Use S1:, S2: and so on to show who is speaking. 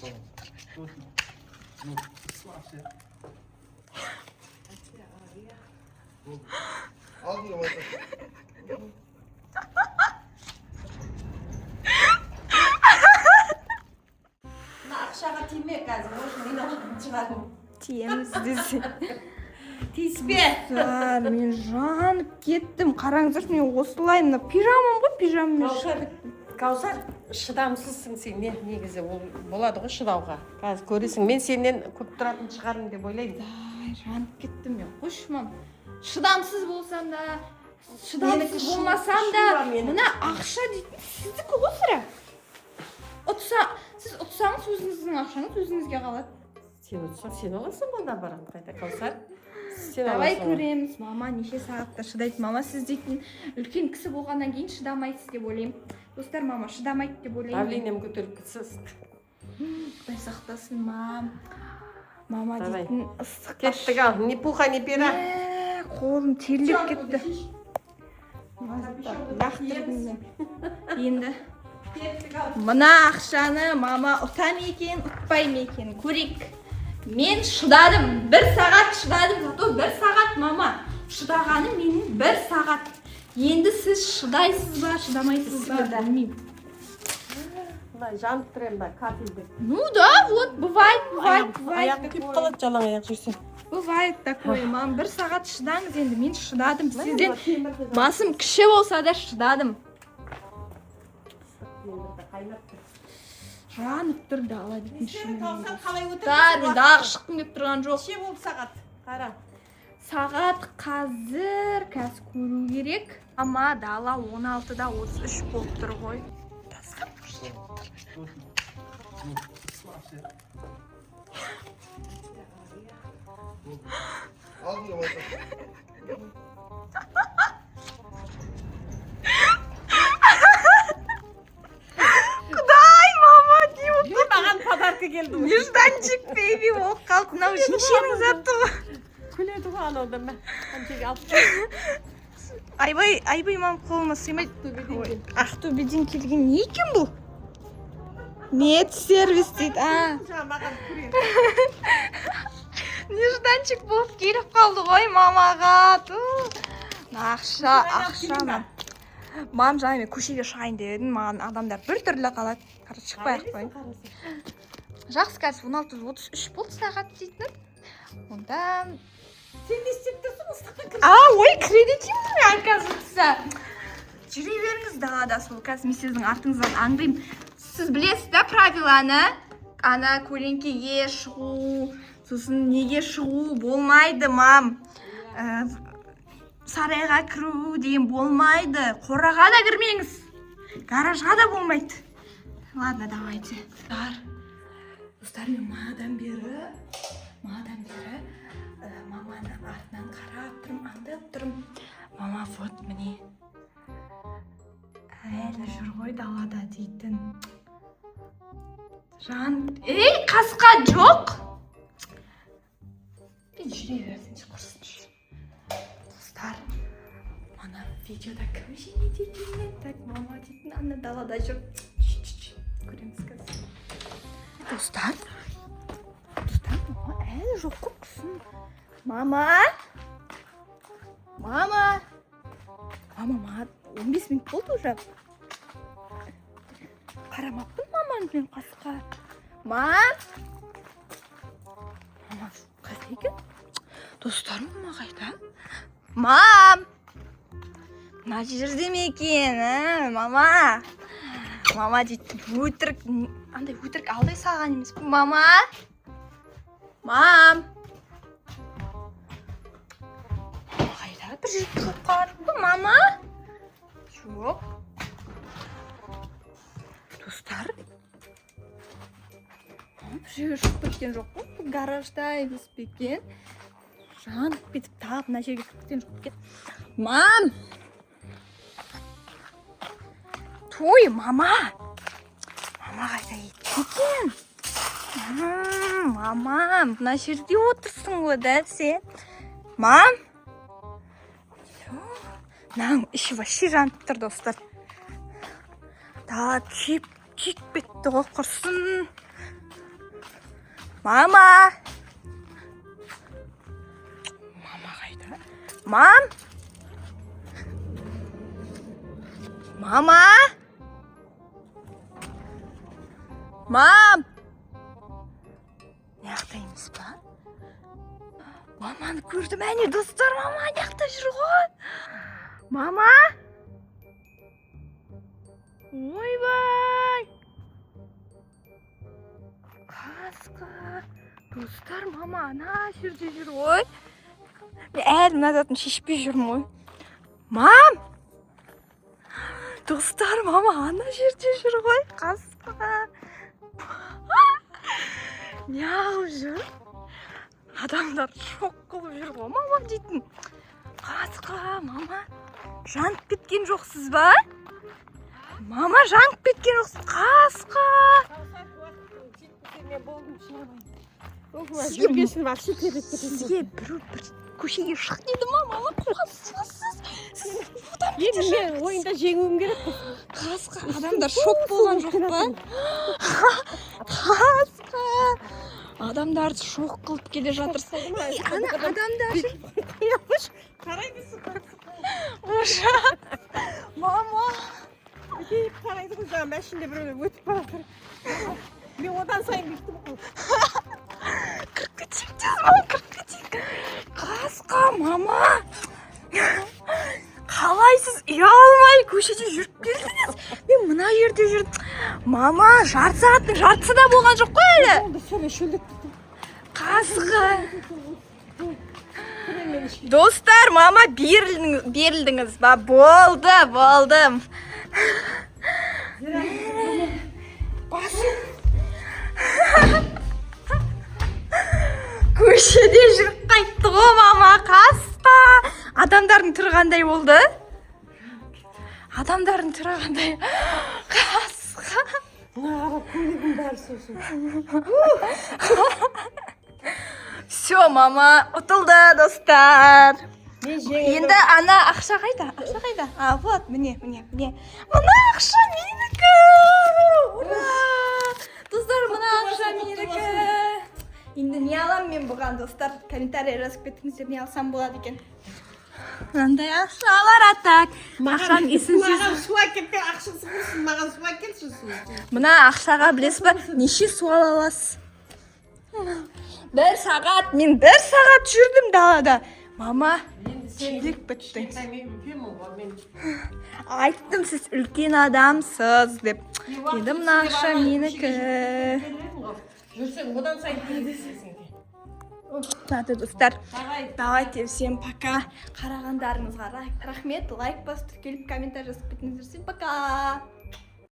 S1: Akşama tiymek lazım. Hoş mu? Çıkarım.
S2: Тиеміз десе.
S1: Тиіспе.
S2: Мен жанып кеттім. Қараңыздаршы, мен осылай мына пижамам ғой, пижамамен шығып кеттім.
S1: Каусар, шыдамсызсың сен, негізі ол болады ғой шыдауға. Қазір көресің, мен сенен көп тұратын шығармын деп ойлаймын.
S2: Жанып кеттім мен. Қойшы мам. Шыдамсыз болсам да, шыдамсыз болмасам да, мына ақша дейтін сіздікі ғой сірә. Сіз ұтсаңыз өзіңіздің ақшаңыз өзіңізге қалады.
S1: Сен ұтсаң, сен аласың онда барам қайта, Каусар.
S2: Давай көреміз. Мама неше сағатта шыдайды. Мама сіз дейтін үлкен кісі болғаннан кейін шыдамайсыз деп ойлаймын. Достар, мама шыдамайды деп ойлаймын.
S1: Давлением көтеріп кетсіз.
S2: Құдай сақтасын, мам. Мама дейтін ыстық.
S1: Кеттік ал, не пуха, не пера.
S2: Қолым терлеп кетті. Лақтырдым мен. Енді мына ақшаны мама ұта ма екен, ұтпай ма екен, көрейік. Мен шыдадым, 1 сағат шыдадым, зато 1 сағат мама. Шыдағаны менің 1 сағат. Енді сіз шыдайсыз ба, шыдамайсыз ба, білмеймін.
S1: Жанып тұрайын ба, кафелде.
S2: Ну да, вот, бывает.
S1: Аяқ күйіп қалады, жалаң аяқ жүрсен.
S2: Бывает такое, мам. 1 сағат шыдаңыз енді, мен шыдадым. Сізден басым кіші болса да шыдадым. Жанып тұр дала дейтін шынымен. Мен дағы шыққым деп тұрған жоқ.
S1: Ше болып сағат, қара.
S2: Сағат қазір көру керек. Ама дала 16-да 33 болып тұр ғой. Нежданчик бейби болып қалды. Мынау жеңшенің заты ғой.
S1: Күледі ғой анау да мә.
S2: Айбай мам қолыма сыймайды. Ақтөбеден келген не екен бұл? Медсервис дейді. Нежданчик болып келіп қалды ғой мамаға. Ақша мам. Мам жаңа мен көшеге шығайын дедім. Маған адамдар бір түрлі қалады. Шықпай қойын. Жақсы, қазір 16:33 болды сағат дейтін. Онда...
S1: Сен де істеп тұрсың, ыстыққа кіріп.
S2: Ой, кіреді екен мен қазірсі. Жүре беріңіз далада сол. Қазір мен сіздің артыңыздан аңдаймын. Сіз білесіз да правиланы? Ана көлеңкеге шығу, сосын неге шығу болмайды, мам. Сарайға кіру деген болмайды. Қораға да кірмеңіз. Гаражға да болмайды. Ладно, давайте. Достар, мен мадан бері маманы артынан қарап тұрым, аңдап тұрым. Мама, вот міне. Әлі жүр ғой далада дейтін. Қасқа жоқ. Мен жүре берсінші құрсыншы. Достар, мана видеода кім жеңе дейтін? Так, мама дейтін, ана далада жүр. Көреміз қазір. Достар, мама әлі жоқ қоқсын. Мама, маған 15 минут болды уже. Қарамаппын маманы мен қасқа. Мама, қайда екен? Достарым мама қайда? Мам, мына жерде ме екен, мама? Мама дейді, өтірік, андай өтірік алдай салған емес пе? Мам! Қайда бір жерге қалып қалады ғой, мама? Жоқ. Достар, бір жерге шығып кеткен жоқ қой, гаражда емес пе екен? Жанып кетіп тағы мына жерге кіріп кеткен жоқ екен. Мам! Той, мама қайда екен? Мама, мына жерде отырсың ғой да сен. Мам! Мынаның іші вообще жанып тұр, достар. Да, күйіп кетті ғой, құрсын. Мама қайда? Мам? Мама? Мам? Неақта емес па? Маманы көрдім, әне достар, мама неақта жүр ғой. Мама? Ойбай! Қасқа! Достар, мама ана жерде жүр ғой. Мен әлі мына затын шешпей жүрмін ғой. Мам! Достар, мама ана жерде жүр ғой. Қасқа! Неғып жүр? Адамдар шок қылып жүр ғой, мама дейтін. Қасқа, мама жанып кеткен жоқсыз ба? Мама жанып кеткен жоқсыз, қасқа. Сізге бір көшеге шық деді ма, мама қуасыз. Сіз одан бетер
S1: Мен ойында жеңуім керек.
S2: қасқа, адамдар шок болған жоқ па? Қасқа. Адамдарды шок қылып келе жатырсыз. Ана адамдар жүр. Ужас. Мама.
S1: Қарайды ғой, жаңа машинада біреулер өтіп бара жатыр. Мен одан сайын бүйтіп қой.
S2: Кіріп кетейік тез, мама, кіріп кетейік. Қасқа, мама. Қалай сіз ұялмай көшеде жүріп келдіңіз? Мен мына жерде жүрдім. Мама, жарты сағаттың жартысы да болған жоқ қой әлі. Қасқа. Достар, мама берілдіңіз ба? Болдым. Көшеде жүріп қайтты ғой, мама, қасқа. Адамдардың түрі қандай болды? Адамдардың түрі қандай? Қасқа.
S1: Көлігім бәрі сосын.
S2: Все, мама, ұтылды, достар.
S1: Мен жеңілдім.
S2: Енді ана ақша қайда? А, вот, міне. Мына ақша менікі. Ура! Достар, мына ақша менікі. Енді не алам мен бұған, достар? Комментарий жазып кетіңіздер, не алсам болады екен. Мынандай ақшалар атак. Ақшам есінсіз.
S1: Маған су әкеліп, ақшасы құрсын, маған су әкелші су.
S2: Мына ақшаға білесіз ба, неше су ала аласыз? Мен бір сағат жүрдім далада. Мама, келік біттің. Айттым, сіз үлкен адамсыз деп. Енді мына ақша менікі.
S1: Жүрсең, одан сайын кездесесің.
S2: Нады, достар. Давайте, всем пока. Қарағандарыңызға рахмет. Лайк басып, келіп комментарий жазып кетіңіздер. Всем пока.